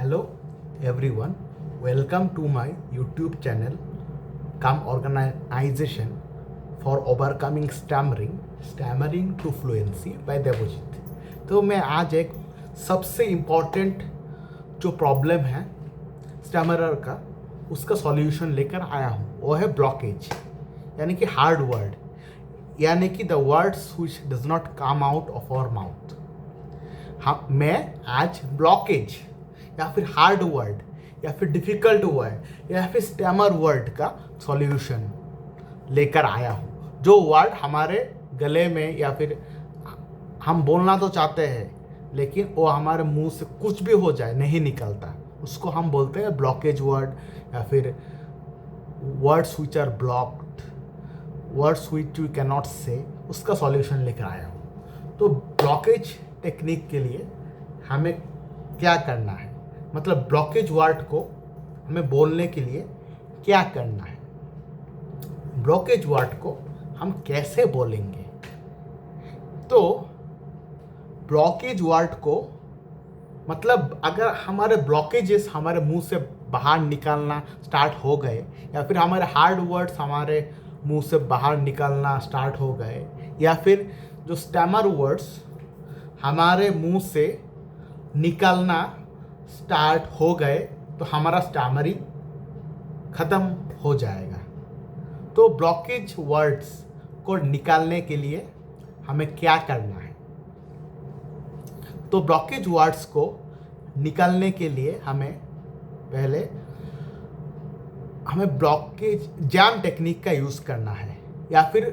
Hello everyone, welcome to my YouTube channel Come Organization for Overcoming Stammering to Fluency by Devjit. तो मैं आज एक सबसे इम्पॉर्टेंट जो प्रॉब्लम है स्टैमरर का उसका सॉल्यूशन लेकर आया हूँ। वो है ब्लॉकेज, यानी कि हार्ड वर्ड, यानी कि the words which does not come out of our mouth. हाँ, मैं आज ब्लॉकेज या फिर हार्ड वर्ड या फिर डिफ़िकल्ट वर्ड या फिर स्टैमर वर्ड का सॉल्यूशन लेकर आया हूँ। जो वर्ड हमारे गले में या फिर हम बोलना तो चाहते हैं लेकिन वो हमारे मुंह से कुछ भी हो जाए नहीं निकलता, उसको हम बोलते हैं ब्लॉकेज वर्ड या फिर words which are blocked, words which we can not say. उसका सॉल्यूशन लेकर आया हूँ। तो ब्लॉकेज टेक्निक के लिए हमें क्या करना है, मतलब ब्लॉकेज वर्ड को हमें बोलने के लिए क्या करना है, ब्लॉकेज वर्ड को हम कैसे बोलेंगे। तो ब्लॉकेज वर्ड को मतलब अगर हमारे ब्लॉकेजेस हमारे मुंह से बाहर निकलना स्टार्ट हो गए या फिर हमारे हार्ड वर्ड्स हमारे मुंह से बाहर निकलना स्टार्ट हो गए या फिर जो स्टैमर वर्ड्स हमारे मुंह से निकलना स्टार्ट हो गए तो हमारा स्टैमरिंग ख़त्म हो जाएगा। तो ब्लॉकेज वर्ड्स को निकालने के लिए हमें क्या करना है, तो ब्लॉकेज वर्ड्स को निकालने के लिए हमें ब्लॉकेज जैम टेक्निक का यूज़ करना है या फिर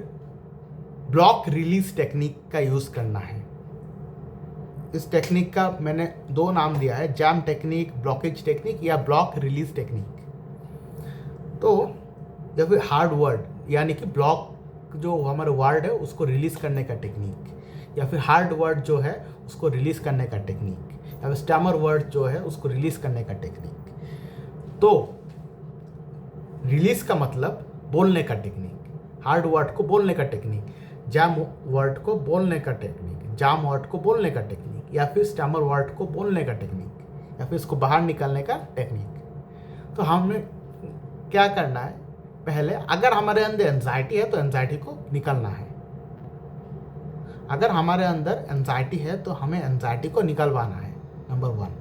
ब्लॉक रिलीज टेक्निक का यूज़ करना है। इस टेक्निक का मैंने दो नाम दिया है, जैम टेक्निक, ब्लॉकेज टेक्निक या ब्लॉक रिलीज टेक्निक। तो या फिर हार्ड वर्ड यानी कि ब्लॉक जो हमारे वर्ड है उसको रिलीज़ करने का टेक्निक, या फिर हार्ड वर्ड जो है उसको रिलीज़ करने का टेक्निक, या फिर स्टैमर वर्ड जो है उसको रिलीज़ करने का टेक्निक। तो रिलीज़ का मतलब बोलने का टेक्निक, हार्ड वर्ड को बोलने का टेक्निक, जैम वर्ड को बोलने का टेक्निक, जाम वर्ड को बोलने का टेक्निक, या फिर स्टैमर वर्ड को बोलने का टेक्निक, या फिर इसको बाहर निकालने का टेक्निक। तो हमें क्या करना है, पहले अगर हमारे अंदर एंजाइटी है तो एंजाइटी को निकालना है। अगर हमारे अंदर एंजाइटी है तो हमें एंजाइटी को निकलवाना है, नंबर 1।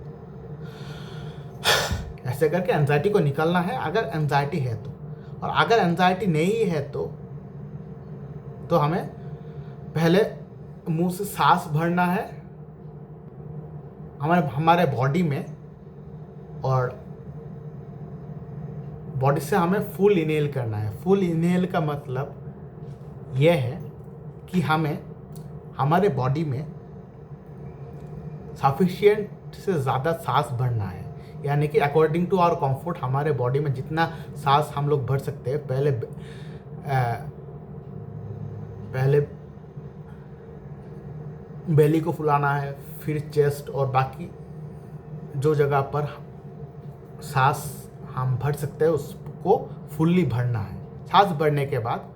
ऐसे करके एंजाइटी को निकालना है अगर एंजाइटी है तो। और अगर एंजाइटी नहीं है तो हमें पहले मुंह से सांस भरना है हमारे बॉडी में, और बॉडी से हमें फुल इनहेल करना है। फुल इनहेल का मतलब यह है कि हमें हमारे बॉडी में सफिशिएंट से ज़्यादा सांस भरना है, यानी कि अकॉर्डिंग टू आवर कंफर्ट हमारे बॉडी में जितना सांस हम लोग भर सकते हैं। पहले बेली को फुलाना है, फिर चेस्ट और बाकी जो जगह पर सांस हम भर सकते हैं उसको फुल्ली भरना है। सांस भरने के बाद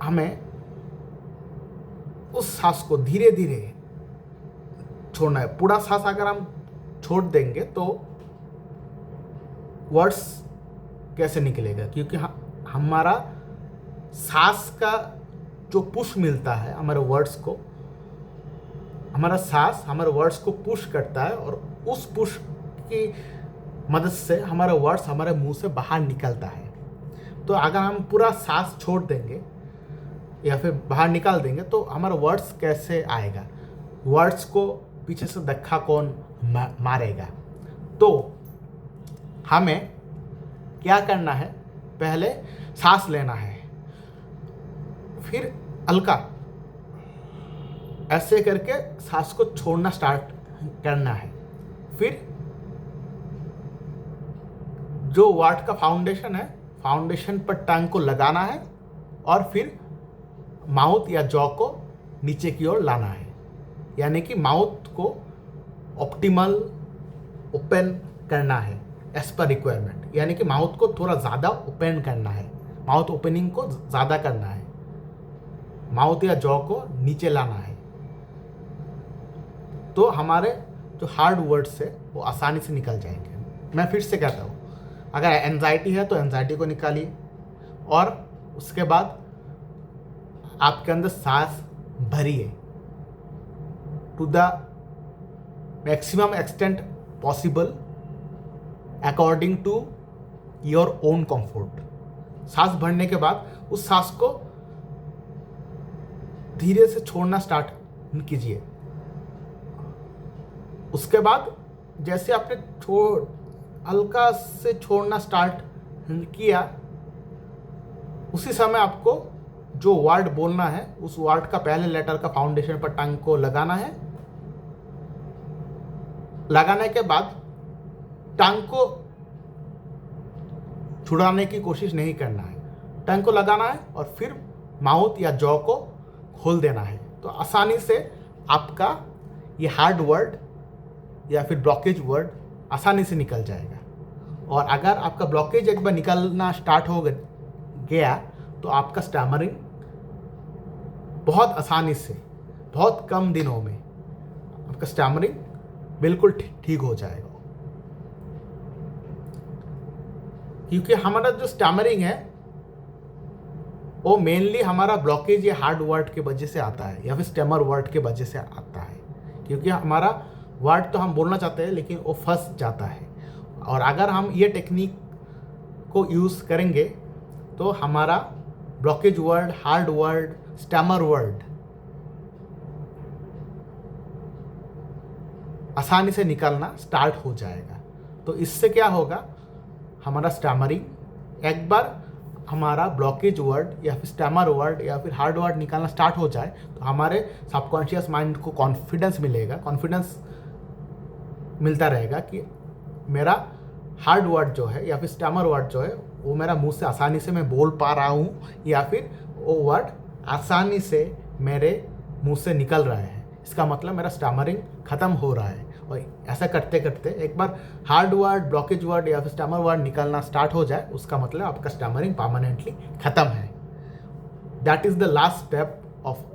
हमें उस सांस को धीरे धीरे छोड़ना है। पूरा सांस अगर हम छोड़ देंगे तो वर्ड्स कैसे निकलेगा, क्योंकि हमारा सांस का जो पुश मिलता है हमारे वर्ड्स को, हमारा सांस हमारे वर्ड्स को पुश करता है और उस पुश की मदद से हमारा वर्ड्स हमारे मुंह से बाहर निकलता है। तो अगर हम पूरा सांस छोड़ देंगे या फिर बाहर निकाल देंगे तो हमारा वर्ड्स कैसे आएगा, वर्ड्स को पीछे से धक्का कौन मारेगा। तो हमें क्या करना है, पहले सांस लेना है, फिर हल्का ऐसे करके सांस को छोड़ना स्टार्ट करना है। फिर जो वर्ड का फाउंडेशन है, फाउंडेशन पर टंग को लगाना है और फिर माउथ या जॉ को नीचे की ओर लाना है, यानी कि माउथ को ऑप्टिमल ओपन करना है एज पर रिक्वायरमेंट, यानी कि माउथ को थोड़ा ज़्यादा ओपन करना है, माउथ ओपनिंग को ज़्यादा करना है, माउथ या जॉ को नीचे लाना है। तो हमारे जो हार्ड वर्ड्स है वो आसानी से निकल जाएंगे। मैं फिर से कहता हूँ, अगर एंजाइटी है तो एंजाइटी को निकालिए, और उसके बाद आपके अंदर सांस भरिए to the maximum extent possible according to your own comfort. सांस भरने के बाद उस सांस को धीरे से छोड़ना स्टार्ट कीजिए। उसके बाद जैसे आपने हल्का से छोड़ना स्टार्ट किया, उसी समय आपको जो वर्ड बोलना है उस वर्ड का पहले लेटर का फाउंडेशन पर टंग को लगाना है। लगाने के बाद टंग को छुड़ाने की कोशिश नहीं करना है, टंग को लगाना है और फिर माउथ या जॉ को खोल देना है। तो आसानी से आपका ये हार्ड वर्ड या फिर ब्लॉकेज वर्ड आसानी से निकल जाएगा। और अगर आपका ब्लॉकेज एक बार निकलना स्टार्ट हो गया तो आपका स्टैमरिंग बहुत आसानी से, बहुत कम दिनों में आपका स्टैमरिंग बिल्कुल ठीक हो जाएगा। क्योंकि हमारा जो स्टैमरिंग है वो मेनली हमारा ब्लॉकेज या हार्ड वर्ड के वजह से आता है या फिर स्टेमर वर्ड के वजह से आता है। क्योंकि हमारा वर्ड तो हम बोलना चाहते हैं लेकिन वो फंस जाता है। और अगर हम ये टेक्निक को यूज़ करेंगे तो हमारा blockage word, hard word, stammer word आसानी से निकलना स्टार्ट हो जाएगा। तो इससे क्या होगा, हमारा स्टैमरिंग एक बार हमारा ब्लॉकेज वर्ड या फिर स्टैमर वर्ड या फिर हार्ड वर्ड निकालना स्टार्ट हो जाए तो हमारे सबकॉन्शियस माइंड को कॉन्फिडेंस मिलेगा, कॉन्फिडेंस मिलता रहेगा कि मेरा हार्ड वर्ड जो है या फिर स्टैमर वर्ड जो है वो मेरा मुंह से आसानी से मैं बोल पा रहा हूँ या फिर वो वर्ड आसानी से मेरे मुंह से निकल रहा है। इसका मतलब मेरा स्टैमरिंग ख़त्म हो रहा है। और ऐसा करते करते एक बार हार्ड वर्ड, ब्लॉकेज वर्ड या फिर स्टैमर वर्ड निकलना स्टार्ट हो जाए, उसका मतलब आपका स्टैमरिंग परमानेंटली ख़त्म है। That is the last step of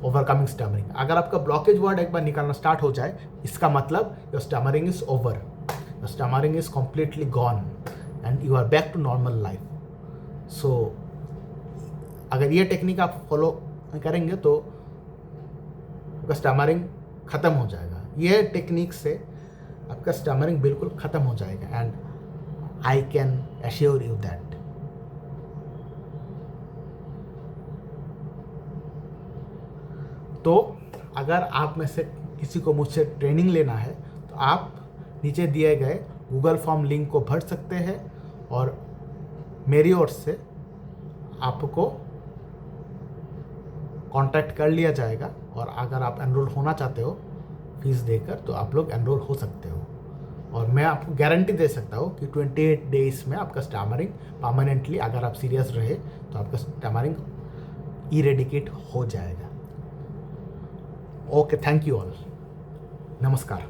overcoming stammering. अगर आपका ब्लॉकेज वर्ड एक बार निकलना स्टार्ट हो जाए, इसका मतलब your stammering is over, your stammering is completely gone and you are back to normal life. So अगर ये टेक्निक आप फॉलो करेंगे तो आपका स्टैमरिंग ख़त्म हो जाएगा। ये टेक्निक से आपका स्टैमरिंग बिल्कुल ख़त्म हो जाएगा and I can assure you that. तो अगर आप में से किसी को मुझसे ट्रेनिंग लेना है तो आप नीचे दिए गए गूगल फॉर्म लिंक को भर सकते हैं और मेरी ओर से आपको कांटेक्ट कर लिया जाएगा। और अगर आप एनरोल होना चाहते हो फीस देकर तो आप लोग एनरोल हो सकते हो। और मैं आपको गारंटी दे सकता हूँ कि 28 डेज में आपका स्टैमरिंग परमानेंटली, अगर आप सीरियस रहे तो आपका स्टैमरिंग इरेडिकेट हो जाएगा। ओके, थैंक यू ऑल, नमस्कार।